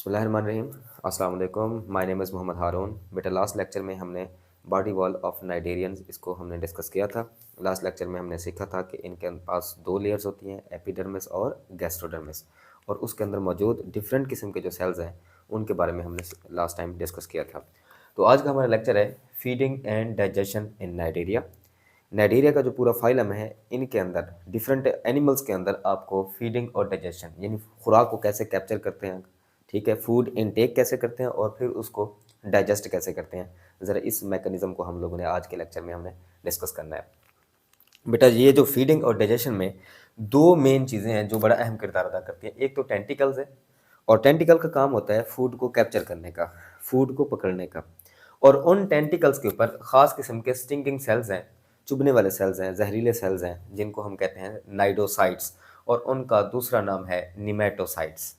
बिस्मिल्लाहिर्रहमानिर्रहीम। अस्सलाम वालेकुम। माय नेम इज़ मोहम्मद हारून। बेटा लास्ट लेक्चर में हमने बॉडी वॉल ऑफ नाइडेरियंस इसको हमने डिस्कस किया था। लास्ट लेक्चर में हमने सीखा था कि इनके पास दो लेयर्स होती हैं, एपिडर्मिस और गैस्ट्रोडर्मिस, और उसके अंदर मौजूद डिफरेंट किस्म के जो सेल्स हैं उनके बारे में हमने लास्ट टाइम डिस्कस किया था। तो आज का हमारा लेक्चर है feeding and digestion in Cnidaria. Cnidaria का जो पूरा फाइलम है, इनके अंदर डिफरेंट एनिमल्स के अंदर आपको फीडिंग और डाइजेशन यानी खुराक को कैसे कैप्चर करते हैं, ठीक है, फूड इनटेक कैसे करते हैं और फिर उसको डाइजेस्ट कैसे करते हैं, ज़रा इस मैकेनिज़्म को हम लोगों ने आज के लेक्चर में हमने डिस्कस करना है। बेटा ये जो फीडिंग और डाइजेशन में दो मेन चीज़ें हैं जो बड़ा अहम किरदार अदा करती हैं। एक तो टेंटिकल्स है, और टेंटिकल का काम होता है फूड को कैप्चर करने का, फूड को पकड़ने का, और उन टेंटिकल्स के ऊपर ख़ास किस्म के स्टिंगिंग सेल्स हैं, चुभने वाले सेल्स हैं, जहरीले सेल्स हैं, जिनको हम कहते हैं नाइडोसाइट्स, और उनका दूसरा नाम है निमेटोसाइट्स।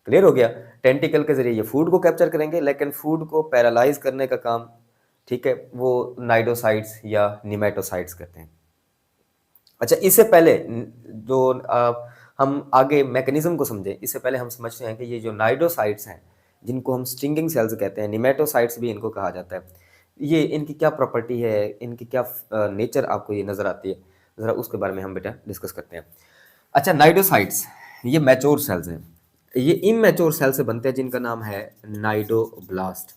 क्लियर हो गया। टेंटिकल के जरिए ये फूड को कैप्चर करेंगे, लेकिन फूड को पैरालाइज करने का काम, ठीक है, वो नाइडोसाइट्स या निमेटोसाइट्स करते हैं। अच्छा, इससे पहले जो हम आगे मैकेनिज्म को समझें, इससे पहले हम समझते हैं कि ये जो नाइडोसाइट्स हैं, जिनको हम स्टिंगिंग सेल्स कहते हैं, निमेटोसाइट्स भी इनको कहा जाता है, ये इनकी क्या प्रॉपर्टी है, इनकी क्या नेचर आपको ये नज़र आती है, ज़रा उसके बारे में हम बेटा डिस्कस करते हैं। अच्छा, नाइडोसाइट्स ये मैच्योर सेल्स हैं। ये इमैच्योर सेल से बनते हैं जिनका नाम है नाइडोब्लास्ट।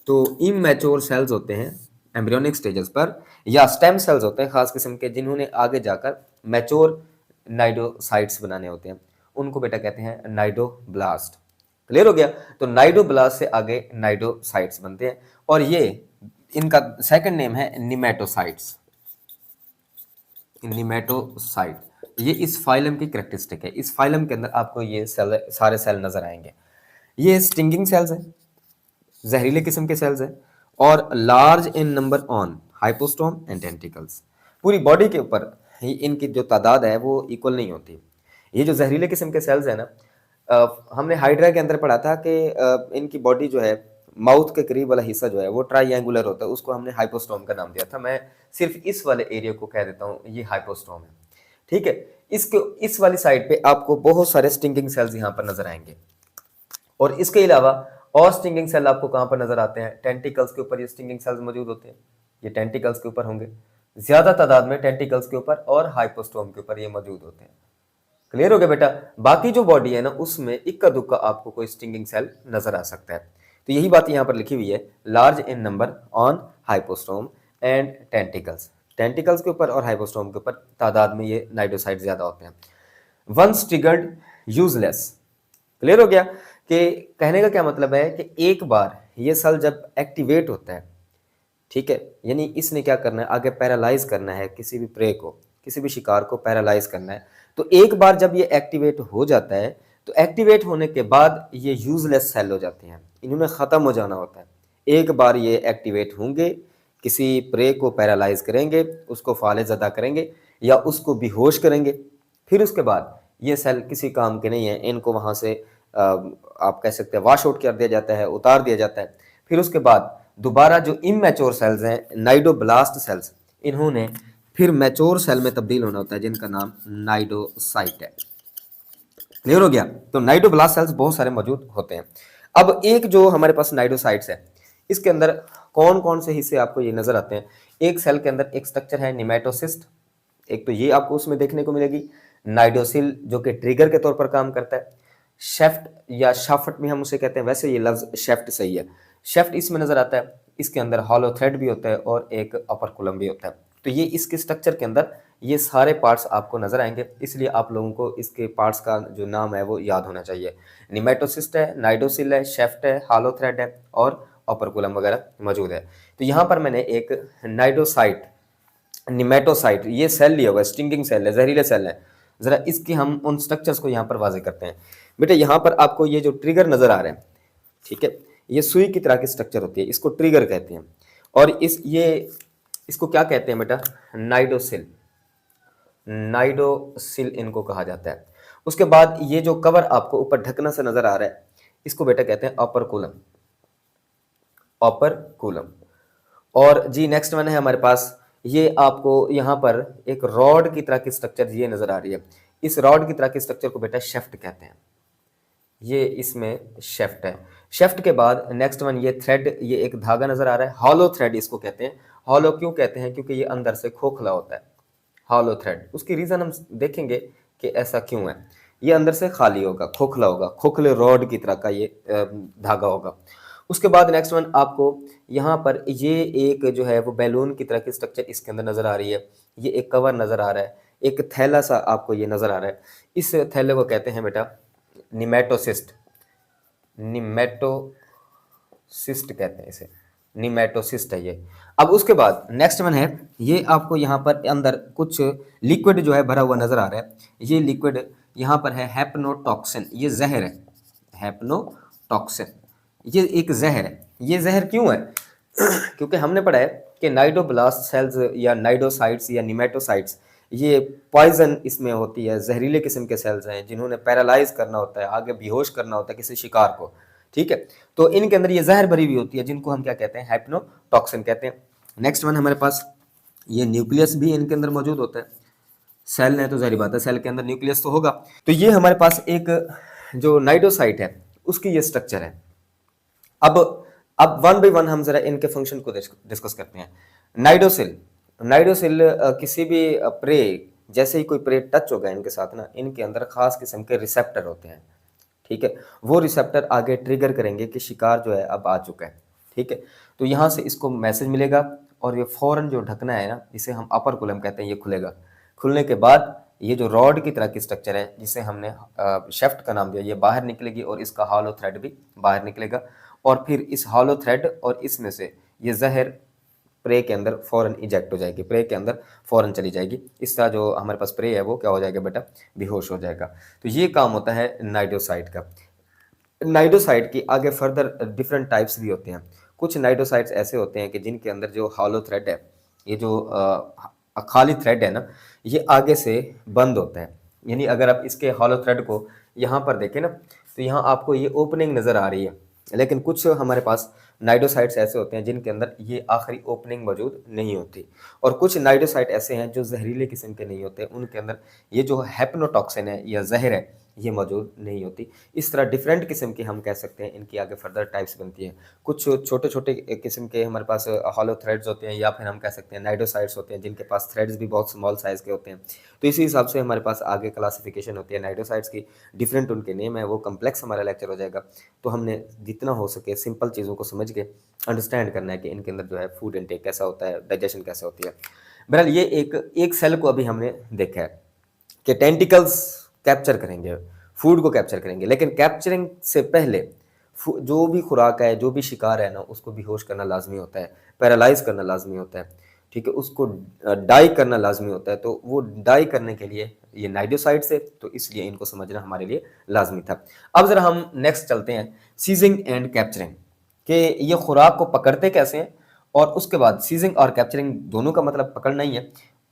तो इमैच्योर सेल्स होते हैं एम्ब्रियोनिक स्टेजेस पर, या स्टेम सेल्स होते हैं खास किस्म के, जिन्होंने आगे जाकर मैच्योर नाइडोसाइट्स बनाने होते हैं, उनको बेटा कहते हैं नाइडोब्लास्ट। क्लियर हो गया। तो नाइडोब्लास्ट से आगे नाइडोसाइट्स बनते हैं, और ये इनका सेकंड नेम है निमेटोसाइट्स। निमेटोसाइट ये इस फाइलम की कैरेक्टरिस्टिक है। इस फाइलम के अंदर आपको ये सेल, सारे सेल नजर आएंगे। ये स्टिंगिंग सेल्स हैं, जहरीले किस्म के सेल्स हैं, और large in number on hypostome and tentacles. पूरी बॉडी के ऊपर इनकी जो तादाद है वो इक्वल नहीं होती। ये जो जहरीले किस्म के सेल्स हैं ना, हमने हाइड्रा के अंदर पढ़ा था कि इनकी बॉडी जो है, माउथ के करीब वाला हिस्सा जो है वो ट्राइएंगुलर होता है, उसको हमने हाइपोस्टोम का नाम दिया था। मैं सिर्फ इस वाले एरिया को कह देता हूँ ये हाइपोस्टोम है, ठीक है। इसके इस वाली साइड पे आपको बहुत सारे स्टिंगिंग सेल्स यहाँ पर नजर आएंगे, और इसके अलावा और स्टिंगिंग सेल आपको कहाँ पर नजर आते हैं, टेंटिकल्स के ऊपर ये स्टिंगिंग सेल्स मौजूद होते हैं। ये टेंटिकल्स के ऊपर होंगे, ज्यादा तादाद में टेंटिकल्स के ऊपर और हाइपोस्टोम के ऊपर ये मौजूद होते हैं। क्लियर हो गया बेटा। बाकी जो बॉडी है ना, उसमें इक्का दुक्का आपको कोई स्टिंगिंग सेल नजर आ सकता है। तो यही बात यहाँ पर लिखी हुई है, large in number on hypostome and tentacles. Tentacles के ऊपर और हाइपोस्टोम के ऊपर तादाद में ये नाइडोसाइट ज्यादा होते हैं। Once triggered useless. क्लियर हो गया कि कहने का क्या मतलब है कि एक बार ये सेल जब एक्टिवेट होता है, ठीक है, यानी इसने क्या करना है, आगे पैरालाइज करना है किसी भी प्रे को, किसी भी शिकार को पैरालाइज करना है। तो एक बार जब ये एक्टिवेट हो जाता है, तो एक्टिवेट होने के बाद ये यूजलेस सेल हो जाते हैं, इन्होंने ख़त्म हो जाना होता है। एक बार ये एक्टिवेट होंगे, किसी प्रे को पैरालाइज करेंगे, उसको फाले ज़दा करेंगे या उसको बेहोश करेंगे, फिर उसके बाद ये सेल किसी काम के नहीं है, इनको वहाँ से आप कह सकते हैं वाश आउट कर दिया जाता है, उतार दिया जाता है। फिर उसके बाद दोबारा जो इमैच्योर सेल्स हैं, नाइडोब्लास्ट सेल्स, इन्होंने फिर मैच्योर सेल में तब्दील होना होता है, जिनका नाम नाइडोसाइट है। क्लियर हो गया। तो नाइडोब्लास्ट सेल्स बहुत सारे मौजूद होते हैं। अब एक जो हमारे पास नाइडोसाइट्स है, इसके अंदर कौन कौन से हिस्से आपको ये नजर आते हैं। एक सेल के अंदर एक स्ट्रक्चर है निमेटोसिस्ट, एक तो ये आपको उसमें देखने को मिलेगी। नाइडोसिल जो कि ट्रिगर के तौर पर काम करता है। शेफ्ट या शाफ्ट भी हम उसे कहते हैं, वैसे ये लफ्ज शेफ्ट सही है। शेफ्ट इसमें नजर आता है। इसके अंदर हॉलो थ्रेड भी होता है और एक अपरकुलम भी होता है। तो ये इसके स्ट्रक्चर के अंदर ये सारे पार्ट्स आपको नजर आएंगे, इसलिए आप लोगों को इसके पार्ट्स का जो नाम है वो याद होना चाहिए। निमेटोसिस्ट है, नाइडोसिल है, शेफ्ट है, हॉलो थ्रेड है और अपरकुलम वगैरह मौजूद है। तो यहाँ पर मैंने एक नाइडोसाइट, निमेटोसाइट, ये सेल लिया हुआ है, स्टिंगिंग सेल है, जहरीले सेल है। जरा इसके हम उन स्ट्रक्चर्स को यहाँ पर वाजे करते हैं। बेटा यहाँ पर आपको ये जो ट्रिगर नजर आ रहे हैं, ठीक है, ये सुई की तरह की स्ट्रक्चर होती है, इसको ट्रिगर कहते हैं। और इसको क्या कहते हैं बेटा, नाइडोसिल। नाइडोसिल इनको कहा जाता है। उसके बाद ये जो कवर आपको ऊपर ढकना से नजर आ रहा है, इसको बेटा कहते हैं अपरकुलम। अपरकुलम। और जी नेक्स्ट वन है हमारे पास, ये आपको यहाँ पर एक रॉड की तरह की स्ट्रक्चर ये नजर आ रही है। इस रॉड की तरह की स्ट्रक्चर को बेटा शेफ्ट कहते हैं। ये इसमें शेफ्ट है। शेफ्ट के बाद नेक्स्ट वन ये थ्रेड, ये एक धागा नजर आ रहा है, हॉलो थ्रेड इसको कहते हैं। हॉलो क्यों कहते हैं? क्योंकि ये अंदर से खोखला होता है, हॉलो थ्रेड। उसकी रीजन हम देखेंगे कि ऐसा क्यों है। ये अंदर से खाली होगा, खोखला होगा, खोखले रॉड की तरह का ये धागा होगा। उसके बाद नेक्स्ट वन आपको यहाँ पर ये एक जो है वो बैलून की तरह की स्ट्रक्चर इसके अंदर नजर आ रही है। ये एक कवर नजर आ रहा है, एक थैला सा आपको ये नजर आ रहा है। इस थैले को कहते हैं बेटा निमेटोसिस्ट, निमेटोसिस्ट कहते हैं इसे, निमेटोसिस्ट है ये। अब उसके बाद नेक्स्ट वन है, ये आपको यहाँ पर अंदर कुछ लिक्विड जो है भरा हुआ नजर आ रहा है। ये लिक्विड यहाँ पर है हैप्नोटॉक्सिन, ये जहर है, हैप्नोटॉक्सिन, ये एक जहर है। ये जहर क्यों है? क्योंकि हमने पढ़ा है कि नाइडोब्लास्ट सेल्स या नाइडोसाइट्स या निमेटोसाइट्स, ये पॉइजन इसमें होती है, जहरीले किस्म के सेल्स हैं जिन्होंने पैरालाइज करना होता है, आगे बेहोश करना होता है किसी शिकार को, ठीक है। तो इनके अंदर ये जहर भरी हुई होती है जिनको हम क्या कहते हैं? हाइप्नोटॉक्सिन कहते हैं। नेक्स्ट वन हमारे पास ये न्यूक्लियस भी इनके अंदर मौजूद होता है। सेल है तो जाहिर बात है सेल के अंदर न्यूक्लियस तो होगा। तो ये हमारे पास एक जो नाइडोसाइट है उसकी ये स्ट्रक्चर है। अब वन बाय वन हम जरा इनके फंक्शन को डिस्कस करते हैं। नाइडोसिल, नाइडोसिल किसी भी प्रे, जैसे ही कोई प्रे टच होगा इनके साथ ना, इनके अंदर खास किस्म के रिसेप्टर होते हैं, ठीक है। वो रिसेप्टर आगे ट्रिगर करेंगे कि शिकार जो है अब आ चुका है, ठीक है। तो यहाँ से इसको मैसेज मिलेगा और ये फौरन जो ढकना है ना, इसे हम अपर कुलम कहते हैं, ये खुलेगा। खुलने के बाद ये जो रॉड की तरह की स्ट्रक्चर है जिसे हमने शेफ्ट का नाम दिया, ये बाहर निकलेगी और इसका हॉलो थ्रेड भी बाहर निकलेगा। और फिर इस हॉलो थ्रेड और इसमें से ये जहर प्रे के अंदर फौरन इजेक्ट हो जाएगी, प्रे के अंदर फौरन चली जाएगी। इसका जो हमारे पास प्रे है वो क्या हो जाएगा बेटा? बेहोश हो जाएगा। तो ये काम होता है नाइडोसाइट का। नाइडोसाइट की आगे फर्दर डिफरेंट टाइप्स भी होते हैं। कुछ नाइडोसाइट्स ऐसे होते हैं कि जिनके अंदर जो हॉलो थ्रेड है, ये जो खाली थ्रेड है ना, ये आगे से बंद होता है। यानी अगर आप इसके हॉलो थ्रेड को यहाँ पर देखें ना, तो यहाँ आपको ये ओपनिंग नज़र आ रही है। लेकिन कुछ हमारे पास नाइडोसाइट्स ऐसे होते हैं जिनके अंदर ये आखिरी ओपनिंग मौजूद नहीं होती। और कुछ नाइडोसाइट ऐसे हैं जो जहरीले किस्म के नहीं होते, उनके अंदर ये जो हैप्नोटॉक्सिन है या जहर है ये मौजूद नहीं होती। इस तरह डिफरेंट किस्म की हम कह सकते हैं इनकी आगे फर्दर टाइप्स बनती हैं। कुछ छोटे छोटे किस्म के हमारे पास हॉलो थ्रेड्स होते हैं, या फिर हम कह सकते हैं नाइडोसाइट्स होते हैं जिनके पास थ्रेड्स भी बहुत स्मॉल साइज़ के होते हैं। तो इसी हिसाब से हमारे पास आगे क्लासिफिकेशन होती है नाइडोसाइट्स की, डिफरेंट उनके नेम है। वो कम्प्लेक्स हमारा लेक्चर हो जाएगा। तो हमने जितना हो सके सिंपल चीज़ों को समझ के अंडरस्टैंड करना है कि इनके अंदर जो है फूड इनटेक कैसा होता है, डाइजेशन कैसे होती है। बहरहाल ये एक सेल को अभी हमने देखा है कि टेंटिकल्स कैप्चर करेंगे, फूड को कैप्चर करेंगे, लेकिन कैप्चरिंग से पहले जो भी खुराक है, जो भी शिकार है ना, उसको बेहोश करना लाजमी होता है, पैरालाइज करना लाजमी होता है, ठीक है। उसको डाई करना लाजमी होता है। तो वो डाई करने के लिए ये नाइडोसाइट्स है, तो इसलिए इनको समझना हमारे लिए लाजमी था। अब जरा हम नेक्स्ट चलते हैं, सीजिंग एंड कैप्चरिंग, कि ये खुराक को पकड़ते कैसे हैं। और उसके बाद सीजिंग और कैप्चरिंग दोनों का मतलब पकड़ना ही है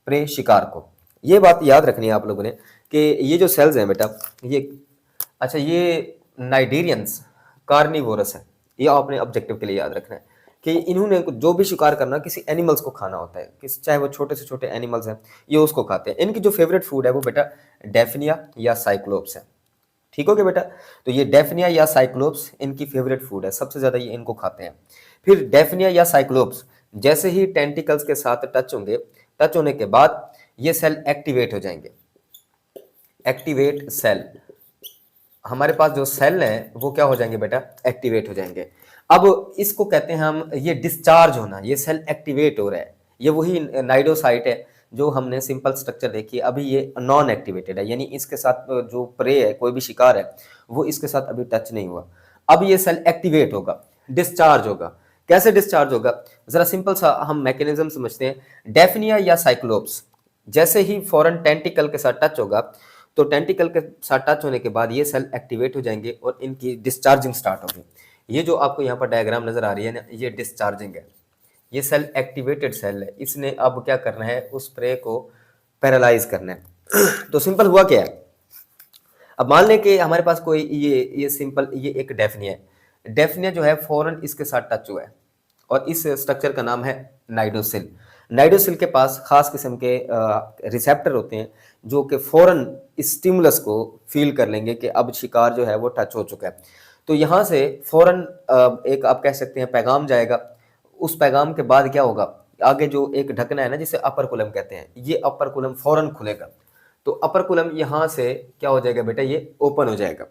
प्रे, शिकार को। ये बात याद रखनी है आप लोगों ने कि ये जो सेल्स हैं बेटा, ये अच्छा ये नाइडेरियंस कार्निवोरस है। ये आपने ऑब्जेक्टिव के लिए याद रखना है कि इन्होंने जो भी शिकार करना किसी एनिमल्स को खाना होता है, किस चाहे वो छोटे से छोटे एनिमल्स हैं, ये उसको खाते हैं। इनकी जो फेवरेट फूड है वो बेटा डेफिनिया या साइक्लोप्स है, ठीक हो गया बेटा। तो ये डेफिनिया या साइक्लोप्स इनकी फेवरेट फूड है, सबसे ज़्यादा ये इनको खाते हैं। फिर डेफिनिया या साइक्लोप्स जैसे ही टेंटिकल्स के साथ टच होंगे, टच होने के बाद ये सेल एक्टिवेट हो जाएंगे। एक्टिवेट सेल, हमारे पास जो सेल है वो क्या हो जाएंगे बेटा? एक्टिवेट हो जाएंगे। अब इसको कहते हैं हम, ये डिस्चार्ज होना, ये सेल एक्टिवेट हो रहा है। ये वही नाइडोसाइट है जो हमने सिंपल स्ट्रक्चर देखी, अभी ये नॉन एक्टिवेटेड है, यानी इसके साथ जो प्रे है, कोई भी शिकार है, वो इसके साथ अभी टच नहीं हुआ। अब ये सेल एक्टिवेट होगा, डिस्चार्ज होगा। कैसे डिस्चार्ज होगा? जरा सिंपल सा हम मैकेनिज्म समझते हैं। डेफिनिया या साइक्लोप्स जैसे ही फॉरन टेंटिकल के साथ टच होगा, तो टेंटिकल के साथ टच होने के बाद ये सेल एक्टिवेट हो जाएंगे और इनकी डिस्चार्जिंग स्टार्ट होगी। ये जो आपको यहाँ पर डायग्राम नजर आ रही है ना, ये डिस्चार्जिंग है। ये सेल एक्टिवेटेड सेल है, इसने अब क्या करना है? उस प्रे को पैरालाइज करना है। तो सिंपल हुआ क्या है? अब मान लें कि हमारे पास कोई ये सिंपल ये एक डेफिनिया है। डेफिनिया जो है फौरन इसके साथ टच हुआ है और इस स्ट्रक्चर का नाम है नाइडोसिल। नाइडोसिल के पास खास किस्म के रिसेप्टर होते हैं जो कि फौरन स्टिमुलस को फील कर लेंगे कि अब शिकार जो है वो टच हो चुका है। तो यहाँ से फौरन एक आप कह सकते हैं पैगाम जाएगा। उस पैगाम के बाद क्या होगा, आगे जो एक ढकना है ना जिसे अपर कुलम कहते हैं, ये अपर कुलम फौरन खुलेगा। तो अपर कुलम यहाँ से क्या हो जाएगा बेटा, ये ओपन हो जाएगा।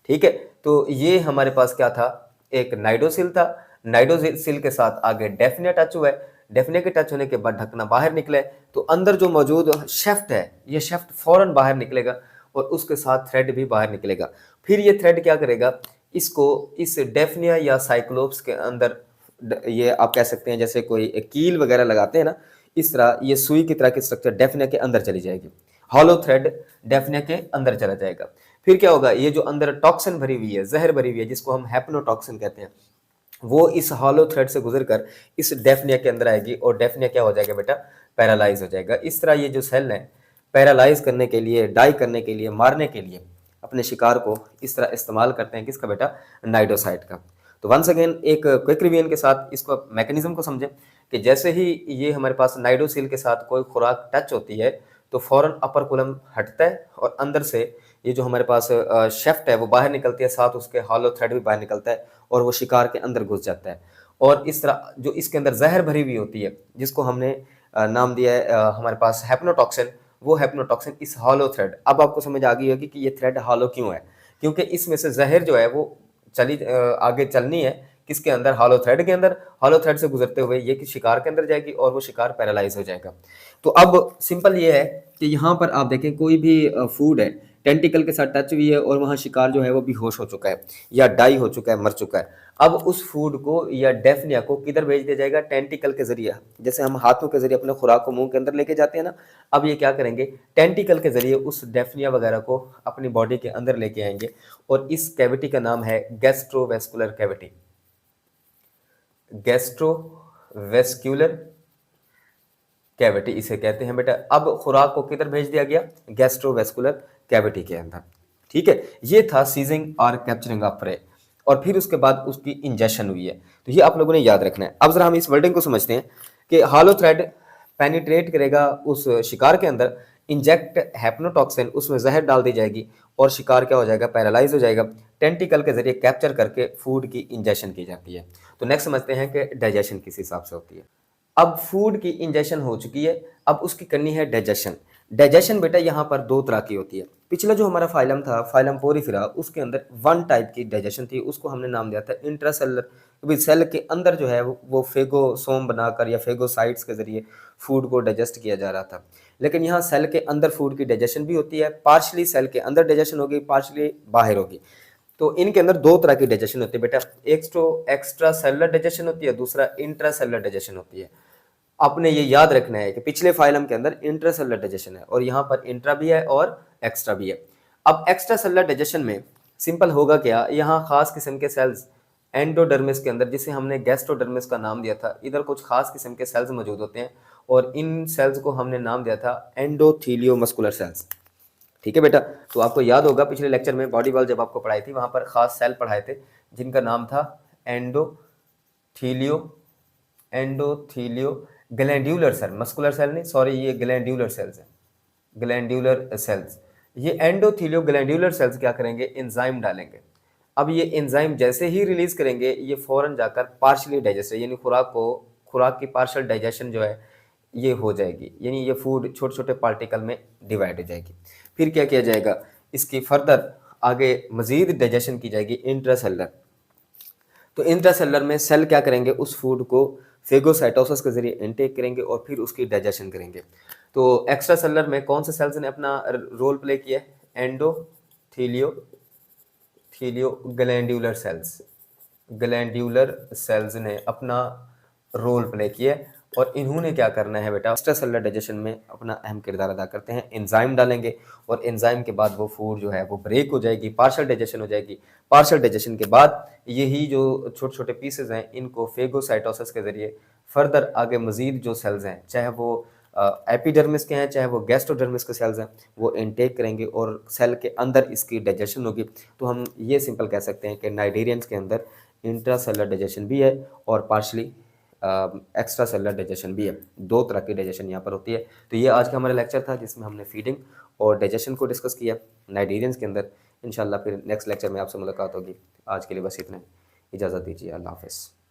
ठीक है, तो ये हमारे पास क्या था, एक नाइडोसिल था। नाइडोसिल के साथ आगे डेफिने टच हुआ है। डेफिने के टच होने के बाद ढकना बाहर निकले, तो अंदर जो मौजूद शेफ्ट है, ये शेफ्ट फौरन बाहर निकलेगा और उसके साथ थ्रेड भी बाहर निकलेगा। फिर ये थ्रेड क्या करेगा, इसको इस डेफनिया या साइक्लोप्स के अंदर, ये आप कह सकते हैं जैसे कोई कील वगैरह लगाते हैं ना, इस तरह ये सुई की तरह की स्ट्रक्चर डेफनिया के अंदर चली जाएगी। हॉलो थ्रेड डेफनिया के अंदर चला जाएगा। फिर क्या होगा, ये जो अंदर टॉक्सिन भरी हुई है, जहर भरी हुई है, जिसको हम हैप्नोटॉक्सिन कहते हैं, वो इस हॉलो थ्रेड से गुजरकर इस डेफनिया के अंदर आएगी और डेफनिया क्या हो जाएगा बेटा, पैरालाइज हो जाएगा। इस तरह ये जो सेल है पैरालाइज करने के लिए, डाई करने के लिए, मारने के लिए अपने शिकार को इस तरह इस्तेमाल करते हैं। किसका बेटा, नाइडोसाइट का। तो वंस अगेन एक क्विक रिवीजन के साथ इसको मैकेनिज्म को समझें कि जैसे ही ये हमारे पास नाइडोसिल के साथ कोई खुराक टच होती है तो फौरन अपर कुलम हटता है और अंदर से ये जो हमारे पास शेफ्ट है वो बाहर निकलती है, साथ उसके हॉलो थ्रेड भी बाहर निकलता है और वो शिकार के अंदर घुस जाता है। और इस तरह जो इसके अंदर जहर भरी हुई होती है, जिसको हमने नाम दिया है हमारे पास हैप्नोटॉक्सिन, वो हैप्नोटॉक्सिन इस हॉलो थ्रेड, अब आपको समझ आ गई होगी कि ये थ्रेड हॉलो क्यों है, क्योंकि इसमें से जहर जो है वो आगे चलनी है किसके अंदर, हॉलो थ्रेड के अंदर। हॉलो थ्रेड से गुजरते हुए ये कि शिकार के अंदर जाएगी और वो शिकार पैरालाइज हो जाएगा। तो अब सिंपल ये है कि यहाँ पर आप देखें कोई भी फूड है, टेंटिकल के साथ टच हुई है और वहाँ शिकार जो है वो बेहोश हो चुका है या डाई हो चुका है, मर चुका है। अब उस फूड को या डेफनिया को किधर भेज दिया जाएगा, टेंटिकल के जरिए। जैसे हम हाथों के जरिए अपने खुराक को मुंह के अंदर लेके जाते हैं ना, अब ये क्या करेंगे, टेंटिकल के जरिए उस डेफनिया वगैरह को अपनी बॉडी के अंदर लेके आएंगे और इस कैविटी का नाम है गैस्ट्रोवेस्कुलर कैविटी। गैस्ट्रोवेस्कुलर कैविटी इसे कहते हैं बेटा। अब खुराक को किधर भेज दिया गया, गैस्ट्रोवेस्कुलर कैविटी के अंदर। ठीक है, ये था सीजिंग और कैप्चरिंग ऑफ प्रे, और फिर उसके बाद उसकी इंजेक्शन हुई है। तो ये आप लोगों ने याद रखना है। अब जरा हम इस वर्डिंग को समझते हैं कि हॉलो थ्रेड पेनिट्रेट करेगा उस शिकार के अंदर, इंजेक्ट हैप्नोटॉक्सिन, उसमें जहर डाल दी जाएगी और शिकार क्या हो जाएगा, पैरालाइज हो जाएगा। टेंटिकल के जरिए कैप्चर करके फूड की इंजेक्शन की जाती है। तो नेक्स्ट समझते हैं कि डाइजेशन किस हिसाब से होती है। अब फूड की इंजेक्शन हो चुकी है, अब उसकी करनी है डाइजेशन। डाइजेशन बेटा यहाँ पर दो तरह की होती है। पिछला जो हमारा फाइलम था, फाइलम पोरिफेरा, उसके अंदर वन टाइप की डाइजेशन थी, उसको हमने नाम दिया था इंट्रासेलर। सेल के अंदर जो है वो फेगोसोम बनाकर या फेगोसाइट्स के जरिए फूड को डाइजेस्ट किया जा रहा था। लेकिन यहाँ सेल के अंदर फूड की डाइजेशन भी होती है, पार्शली सेल के अंदर डाइजेशन होगी, पार्शली बाहर होगी। तो इनके अंदर दो तरह की डाइजेशन होती है बेटा, एक तो एक्स्ट्रा सेलुलर डाइजेशन होती है, दूसरा इंट्रा सेलुलर डाइजेशन होती है। आपने ये याद रखना है कि पिछले फाइलम के अंदर इंट्रा सेलुलर डाइजेशन है और यहाँ पर इंट्रा भी है और एक्स्ट्रा भी है। अब एक्स्ट्रा सेलुलर डाइजेशन में सिंपल होगा क्या, यहाँ खास किस्म के सेल्स एंडोडर्मिस के अंदर, जिसे हमने गैस्ट्रोडर्मिस का नाम दिया था, इधर कुछ खास किस्म के सेल्स मौजूद होते हैं और इन सेल्स को हमने नाम दिया था एंडोथीलियोमस्कुलर सेल्स। ठीक है बेटा, तो आपको याद होगा पिछले लेक्चर में बॉडी वाल जब आपको पढ़ाई थी, वहां पर खास सेल पढ़ाए थे जिनका नाम था एंडोथीलियो ग्लैंड्यूलर सेल, मस्कुलर सेल नहीं, सॉरी, ये ग्लैंड्यूलर सेल्स हैं, ग्लैंड्यूलर सेल्स। ये एंडोथीलियो ग्लैंड्यूलर सेल्स क्या करेंगे, एंजाइम डालेंगे। अब ये एंजाइम जैसे ही रिलीज करेंगे, ये फौरन जाकर पार्शली डाइजेस्ट, यानी खुराक की पार्शल डाइजेशन जो है ये हो जाएगी, यानी ये फूड छोटे छोटे पार्टिकल में डिवाइड हो जाएगी। फिर क्या किया जाएगा, इसकी फर्दर आगे मजीद डाइजेशन की जाएगी इंट्रासेलर। तो इंट्रासेलर में सेल क्या करेंगे, उस फूड को फेगोसाइटोसिस के जरिए इनटेक करेंगे और फिर उसकी डाइजेशन करेंगे। तो एक्स्ट्रा सेलर में कौन से सेल्स ने अपना रोल प्ले किया है, एंडोथीलियो ग्लैंड्यूलर सेल्स ने अपना रोल प्ले किया है। और इन्होंने क्या करना है बेटा, एक्स्ट्रा सेलुलर डाइजेशन में अपना अहम किरदार अदा करते हैं। एंजाइम डालेंगे और एंजाइम के बाद वो फूड जो है वो ब्रेक हो जाएगी, पार्शल डाइजेशन हो जाएगी। पार्शल डाइजेशन के बाद यही जो छोटे छोटे पीसेज हैं, इनको फेगोसाइटोसिस के जरिए फर्दर आगे मजीद जो सेल्स हैं, चाहे वो एपिडर्मिस के हैं चाहे वो गैस्ट्रोडर्मिस के सेल्स हैं, वो इनटेक करेंगे और सेल के अंदर इसकी डाइजेशन होगी। तो हम ये सिंपल कह सकते हैं कि नाइडेरियंस के अंदर इंट्रासेलुलर डाइजेशन भी है और पार्शली एक्स्ट्रा सेलुलर डाइजेशन भी है। 2 तरह की डाइजेशन यहाँ पर होती है। तो ये आज का हमारा लेक्चर था जिसमें हमने फीडिंग और डाइजेशन को डिस्कस किया नाइजीरियंस के अंदर। इंशाल्लाह फिर नेक्स्ट लेक्चर में आपसे मुलाकात होगी। आज के लिए बस इतना ही। इजाज़त दीजिए। अल्लाह हाफ़िज़।